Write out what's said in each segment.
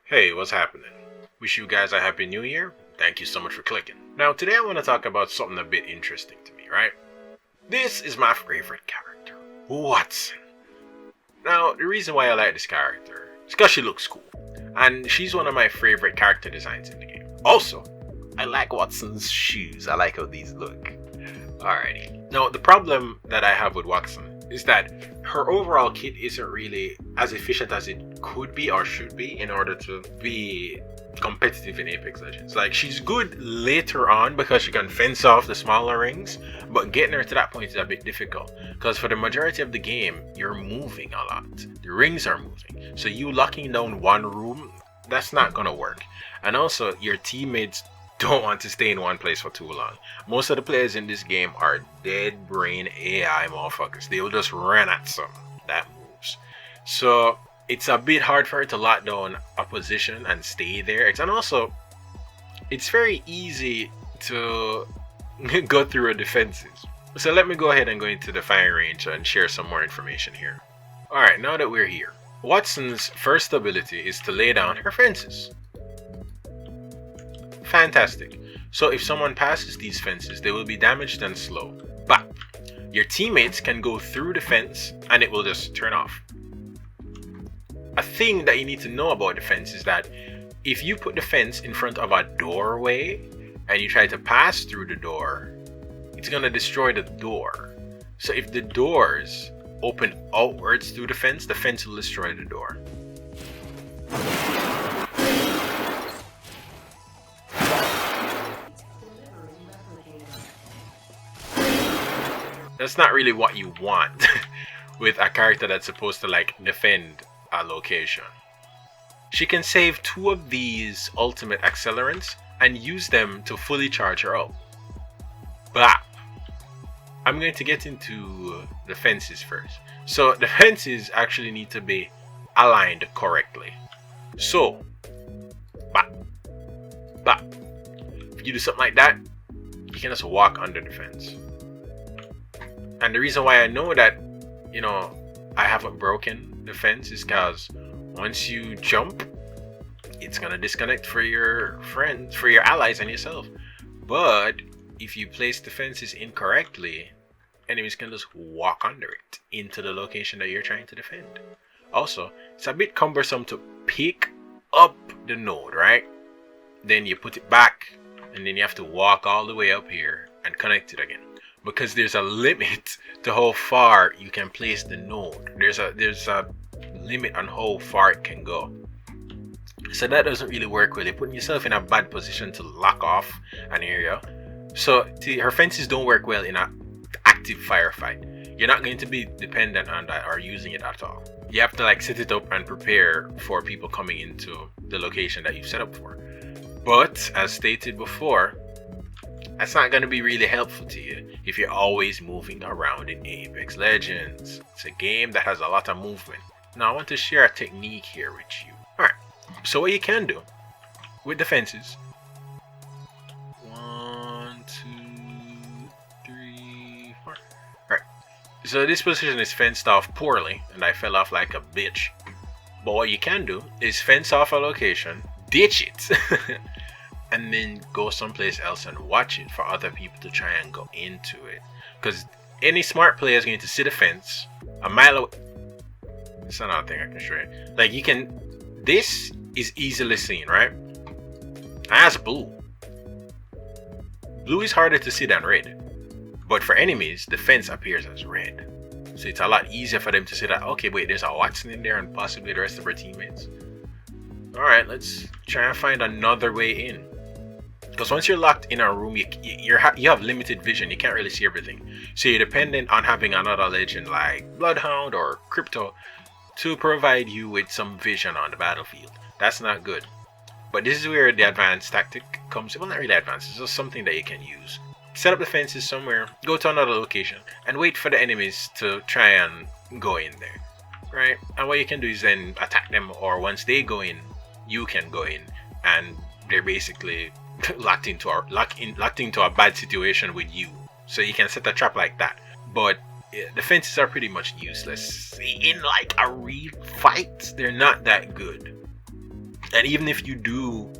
Hey, what's happening? Wish you guys a happy new year. Thank you so much for clicking. Now, today I want to talk about something a bit interesting to me, right? This is my favorite character, Wattson. Now, the reason why I like this character is because she looks cool, and she's one of my favorite character designs in the game. Also, I like Watson's shoes. I like how these look. Alrighty. Now, the problem that I have with Wattson is that her overall kit isn't really as efficient as it could be or should be in order to be competitive in Apex Legends. Like, she's good later on because she can fence off the smaller rings, but getting her to that point is a bit difficult because for the majority of the game, you're moving a lot. The rings are moving. So you locking down one room, that's not gonna work. And also, your teammates don't want to stay in one place for too long. Most of the players in this game are dead brain AI motherfuckers. They will just run at something that moves. So it's a bit hard for her to lock down a position and stay there. And also, it's very easy to go through her defenses. So let me go ahead and go into the firing range and share some more information here. Alright, now that we're here, Watson's first ability is to lay down her fences. Fantastic. So if someone passes these fences, they will be damaged and slow. But your teammates can go through the fence and it will just turn off. A thing that you need to know about the fence is that if you put the fence in front of a doorway and you try to pass through the door, it's going to destroy the door. So if the doors open outwards through the fence will destroy the door. That's not really what you want with a character that's supposed to like defend a location. She can save 2 of these ultimate accelerants and use them to fully charge her up. But I'm going to get into the fences first. So the fences actually need to be aligned correctly. So, if you do something like that, you can just walk under the fence. And the reason why I know that, I haven't broken the fence is because once you jump, it's gonna disconnect for your friends, for your allies and yourself. But if you place the fences incorrectly, enemies can just walk under it into the location that you're trying to defend. Also, it's a bit cumbersome to pick up the node, right? Then you put it back, and then you have to walk all the way up here and connect it again. Because there's a limit to how far you can place the node. There's a limit on how far it can go. So that doesn't really work well. You're putting yourself in a bad position to lock off an area. So her fences don't work well in an active firefight. You're not going to be dependent on that or using it at all. You have to set it up and prepare for people coming into the location that you've set up for. But as stated before, that's not going to be really helpful to you if you're always moving around in Apex Legends. It's a game that has a lot of movement. Now I want to share a technique here with you. Alright, so what you can do with the fences. 1, 2, 3, 4. Alright, so this position is fenced off poorly and I fell off like a bitch. But what you can do is fence off a location, ditch it. And then go someplace else and watch it for other people to try and go into it. Because any smart player is going to sit a fence a mile away. It's another thing I can show you. This is easily seen, right? As blue. Blue is harder to see than red. But for enemies, the fence appears as red. So it's a lot easier for them to see that, okay, wait, there's a Wattson in there and possibly the rest of our teammates. Alright, let's try and find another way in. Because once you're locked in a room, you have limited vision. You can't really see everything. So you're dependent on having another legend like Bloodhound or Crypto to provide you with some vision on the battlefield. That's not good. But this is where the advanced tactic comes. Well, not really advanced. It's just something that you can use. Set up the fences somewhere, go to another location, and wait for the enemies to try and go in there. Right? And what you can do is then attack them, or once they go in, you can go in, and they're basically locked into a bad situation with you. So you can set a trap like that. But the fences are pretty much useless in a real fight. They're not that good. And even if you do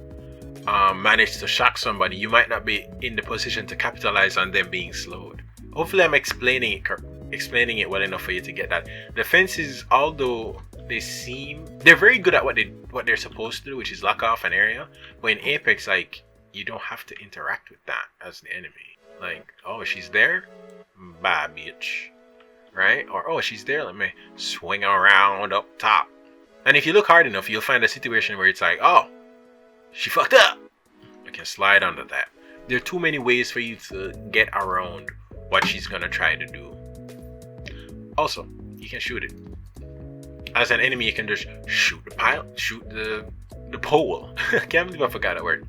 manage to shock somebody, you might not be in the position to capitalize on them being slowed. Hopefully I'm explaining it well enough for you to get that. The fences, although they're very good at what they're supposed to do, which is lock off an area, but in Apex, like, you don't have to interact with that as the enemy. Like, oh, she's there? Bye, bitch. Right? Or, oh, she's there, let me swing around up top. And if you look hard enough, you'll find a situation where it's like, oh, she fucked up. I can slide under that. There are too many ways for you to get around what she's gonna try to do. Also, you can shoot it. As an enemy, you can just shoot the pole. I can't believe I forgot that word.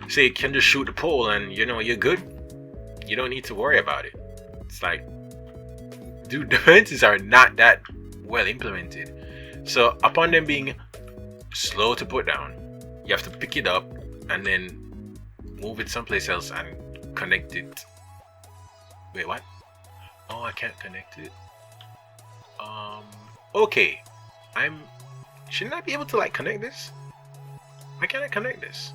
So you can just shoot the pole and you're good. You don't need to worry about it. It's like, dude, defenses are not that well implemented. So upon them being slow to put down, you have to pick it up and then move it someplace else and connect it. Wait, what? Oh, I can't connect it. Okay. Shouldn't I be able to like connect this? Why can't I connect this?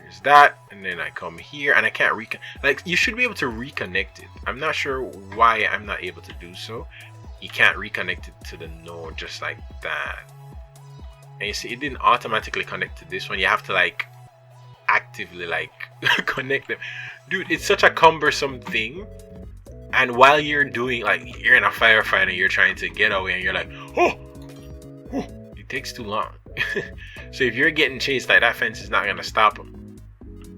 Here's that, and then I come here and I can't like, you should be able to reconnect it. I'm not sure why I'm not able to do so. You can't reconnect it to the node just like that. And you see, it didn't automatically connect to this one. You have to like actively like connect them. Dude, it's such a cumbersome thing. And while you're doing, like, you're in a firefight and you're trying to get away and you're like, oh, it takes too long. So if you're getting chased, like, that fence is not gonna stop them.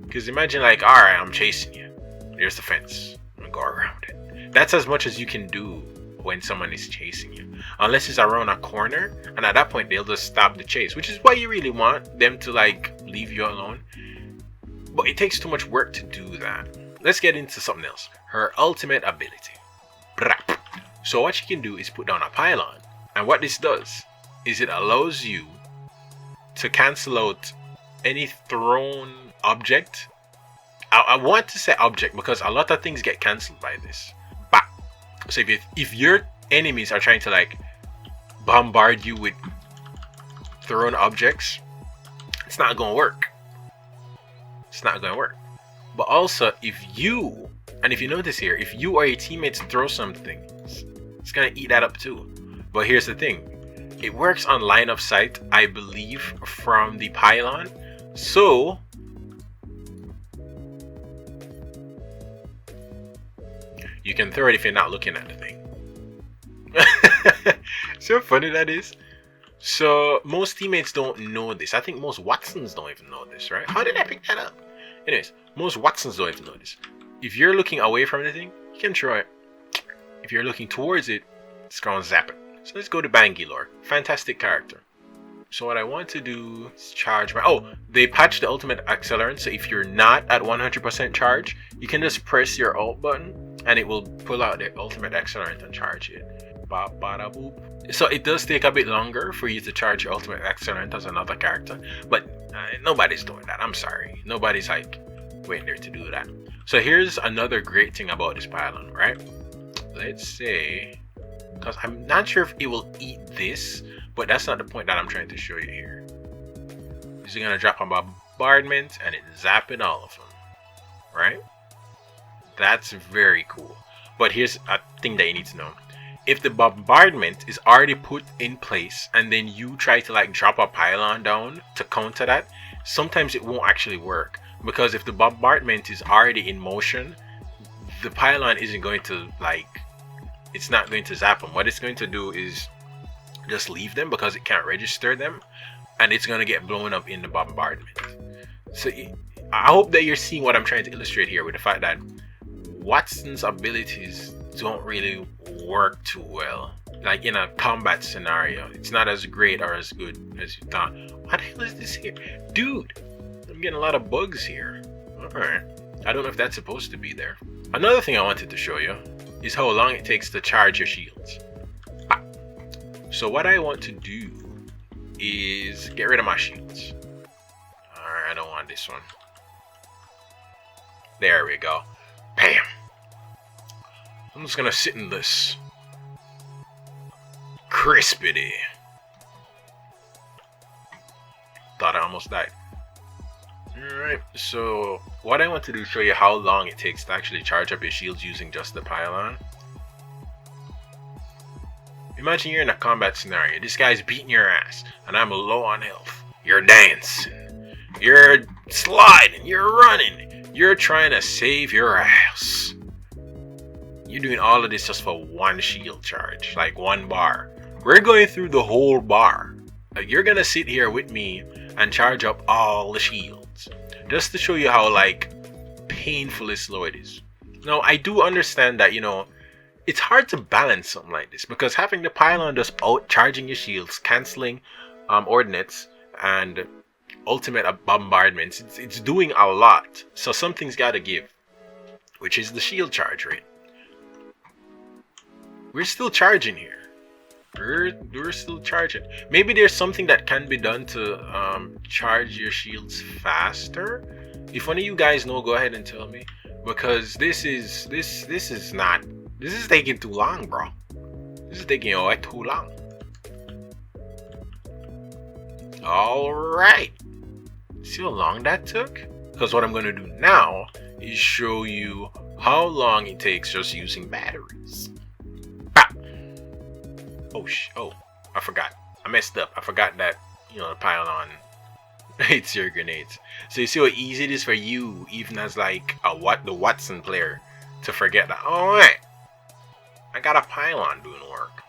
Because imagine, like, all right, I'm chasing you. There's the fence. I'm gonna go around it. That's as much as you can do when someone is chasing you, unless it's around a corner, and at that point they'll just stop the chase, which is what you really want them to, like, leave you alone. But it takes too much work to do that. Let's get into something else. Her ultimate ability. So what she can do is put down a pylon, and what this does is it allows you to cancel out any thrown object. I want to say object because a lot of things get cancelled by this. So if your enemies are trying to like bombard you with thrown objects, it's not gonna work. It's not gonna work. But also, if you notice here, if you or your teammates throw something, it's gonna eat that up too. But here's the thing, it works on line of sight, I believe, from the pylon. So you can throw it if you're not looking at the thing. See how funny that is? So most teammates don't know this. I think most Wattsons don't even know this, right? How did I pick that up? Anyways, most Wattsons don't even know this. If you're looking away from the thing, you can throw it. If you're looking towards it, it's gonna zap it. So let's go to Bangilor. Fantastic character. So what I want to do is charge my... Oh, they patched the ultimate accelerant. So if you're not at 100% charge, you can just press your alt button and it will pull out the ultimate accelerant and charge it. So it does take a bit longer for you to charge your ultimate accelerant as another character, but nobody's doing that. I'm sorry. Nobody's like waiting there to do that. So here's another great thing about this pylon, right? Let's say, because I'm not sure if it will eat this, but that's not the point that I'm trying to show you here. Is it gonna drop a bombardment and it's zapping all of them, right? That's very cool. But here's a thing that you need to know. If the bombardment is already put in place and then you try to like drop a pylon down to counter that, sometimes it won't actually work, because if the bombardment is already in motion, the pylon isn't going to like, it's not going to zap them. What it's going to do is just leave them because it can't register them, and it's going to get blown up in the bombardment. So I hope that you're seeing what I'm trying to illustrate here with the fact that Wattson's abilities don't really work too well. Like in a combat scenario, it's not as great or as good as you thought. What the hell is this here? Dude, I'm getting a lot of bugs here. Alright. I don't know if that's supposed to be there. Another thing I wanted to show you is how long it takes to charge your shields. So what I want to do is get rid of my shields. Alright, I don't want this one. There we go. Bam! I'm just gonna sit in this crispity. Thought I almost died. Alright, so what I want to do is show you how long it takes to actually charge up your shields using just the pylon. Imagine you're in a combat scenario. This guy's beating your ass, and I'm low on health. You're dancing. You're sliding. You're running. You're trying to save your ass. You're doing all of this just for one shield charge, like 1 bar. We're going through the whole bar. Like, you're gonna sit here with me and charge up all the shields, just to show you how like painfully slow it is. Now, I do understand that, you know, it's hard to balance something like this, because having the pylon just out charging your shields, cancelling ordnance and ultimate bombardments, it's doing a lot. So something's got to give, which is the shield charge rate. We're still charging here. We're still charging. Maybe there's something that can be done to charge your shields faster. If one of you guys know, go ahead and tell me, because this is taking too long, bro. This is taking way too long. All right. See how long that took? Because what I'm going to do now is show you how long it takes just using batteries. Ah. Oh, I forgot. I messed up. I forgot that, you know, the pylon hits your grenades. So you see how easy it is for you, even as like the Wattson player, to forget that. All right, I got a pylon doing work.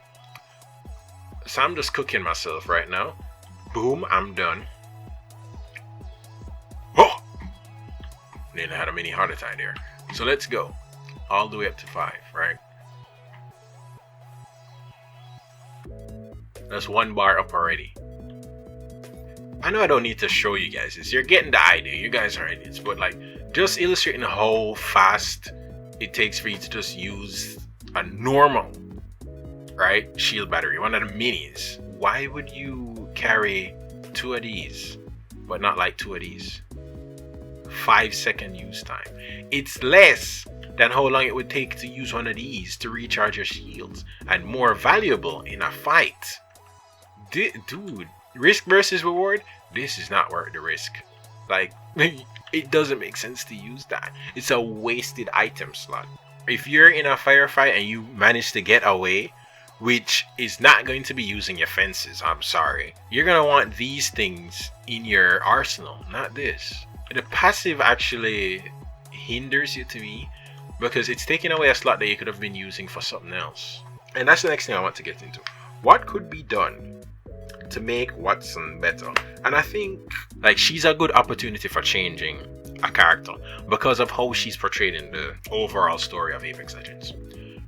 So I'm just cooking myself right now. Boom, I'm done. Oh! Nearly had a mini heart attack there. So let's go. All the way up to 5, right? That's 1 bar up already. I know I don't need to show you guys this. You're getting the idea. You guys are idiots. But like, just illustrating how fast it takes for you to just use a normal, right, shield battery, one of the minis. Why would you carry 2 of these, but not like 2 of these? 5-second use time. It's less than how long it would take to use one of these to recharge your shields, and more valuable in a fight. Dude, risk versus reward, this is not worth the risk. Like, it doesn't make sense to use that. It's a wasted item slot. If you're in a firefight and you manage to get away, which is not going to be using your fences, I'm sorry, you're gonna want these things in your arsenal, not this. The passive actually hinders you, to me, because it's taking away a slot that you could have been using for something else. And that's the next thing I want to get into. What could be done to make Wattson better? And I think like she's a good opportunity for changing a character because of how she's portrayed in the overall story of Apex Legends.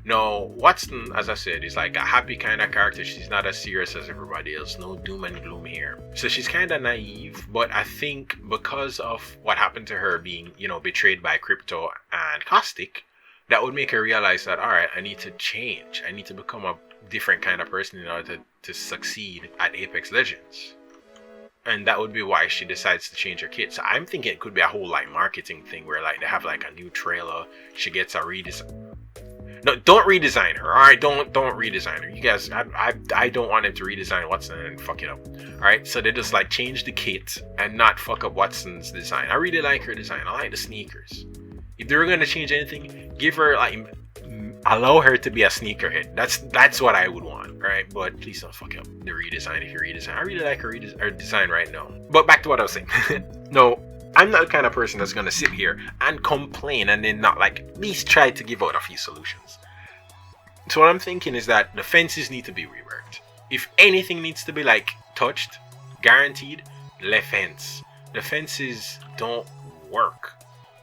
Now, Wattson, as I said, is like a happy kind of character. She's not as serious as everybody else. No doom and gloom here. So she's kind of naive, but I think because of what happened to her being, you know, betrayed by Crypto and Caustic, that would make her realize that, all right, I need to change. I need to become a different kind of person in order to succeed at Apex Legends. And that would be why she decides to change her kit. So I'm thinking it could be a whole like marketing thing where like they have like a new trailer. She gets a redesign. No, don't redesign her. All right, don't redesign her. You guys, I don't want them to redesign Wattson and fuck it up. All right, so they just like change the kit and not fuck up Wattson's design. I really like her design. I like the sneakers. If they were gonna change anything, give her like, allow her to be a sneakerhead. That's what I would want, right? But please don't fuck up the redesign if you redesign. I really like her design right now. But back to what I was saying. No, I'm not the kind of person that's gonna sit here and complain and then not like at least try to give out a few solutions. So what I'm thinking is that the fences need to be reworked. If anything needs to be like touched, guaranteed, left fence. The fences don't work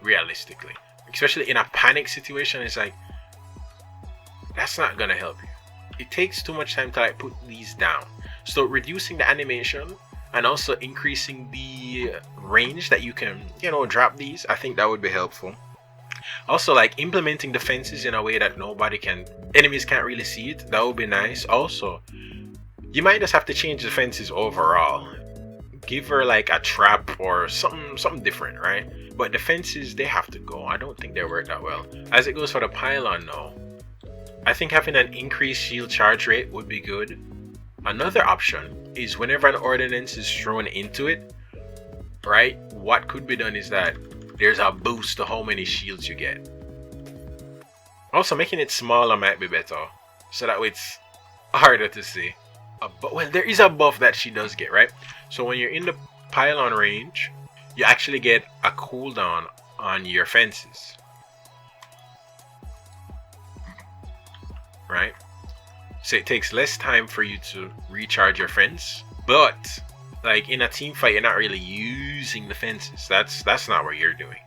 realistically, especially in a panic situation. It's like, that's not gonna help you. It takes too much time to like put these down. So reducing the animation and also increasing the range that you can, you know, drop these, I think that would be helpful. Also, like implementing the fences in a way that enemies can't really see it, that would be nice. Also, you might just have to change the fences overall. Give her like a trap or something different, right? But the fences, they have to go. I don't think they work that well. As it goes for the pylon now, I think having an increased shield charge rate would be good. Another option is whenever an ordnance is thrown into it, right? What could be done is that there's a boost to how many shields you get. Also, making it smaller might be better, so that way it's harder to see. But well, there is a buff that she does get, right? So when you're in the pylon range, you actually get a cooldown on your fences, right? So it takes less time for you to recharge your fence, but like in a team fight, you're not really using the fences. That's not what you're doing.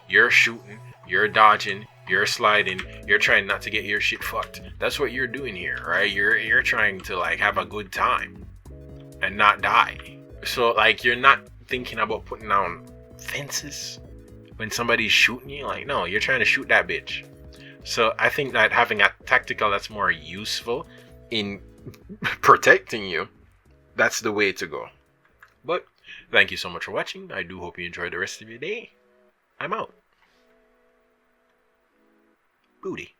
You're shooting, you're dodging, you're sliding, you're trying not to get your shit fucked. That's what you're doing here, right? You're trying to like have a good time and not die. So like you're not thinking about putting down fences when somebody's shooting you. Like, no, you're trying to shoot that bitch. So I think that having a tactical that's more useful in protecting you, that's the way to go. But thank you so much for watching. I do hope you enjoy the rest of your day. I'm out. Booty.